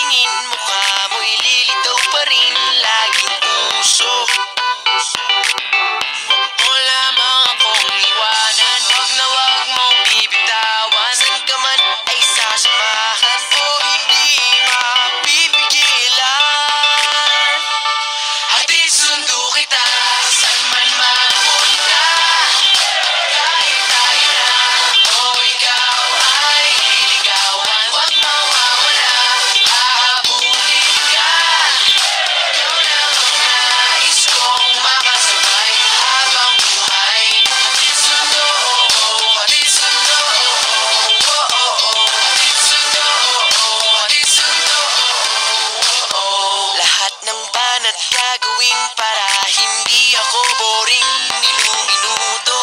tingin, mukha mo'y lilitaw pa rin, laging puso. O lamang akong iwanan, wag na wag mong bibitawan. San ka man ay sasamahan o hindi mapipigilan. Hatid sundo kita, saan man mapunta. Kahit tayo na o ikaw ay liligawan, wag mawawala, hahabulin ka. Ikaw lang ang nais kong makasabay habang buhay. Hatid sundo, hatid sundo, hatid sundo, hatid sundo. Lahat ng banat gagawin para hindi ako boring minuto.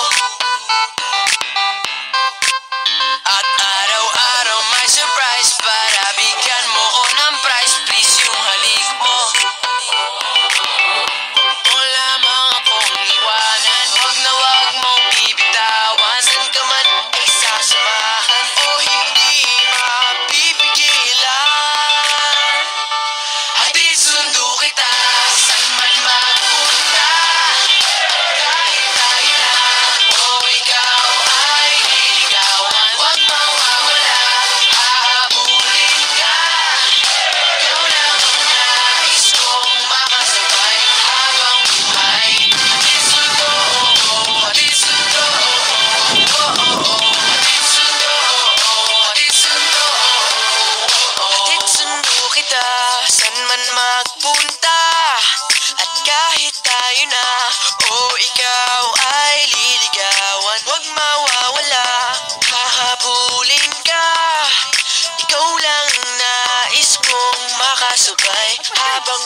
At araw-araw may surprise para bigyan mo ko ng prize. Please yung halik mo. O lamang akong iwanan, wag na wag mong bibitawan. San ka man ay sasamahan o hindi mapipigilan. Hatid sundo kita, saan man mapunta. Kahit tayo na o ikaw ay liligawan, wag mawawala, hahabulin ka. Ikaw lang ang nais kong makasabay habang buhay. Hatid sundo, hatid sundo, hatid sundo, hatid sundo. Hatid sundo kita, saan man magpunta. At kahit tayo na o ikaw ay liligawan, wag mawawala, hahabulin ka. Ikaw lang ang nais kong makasabay habang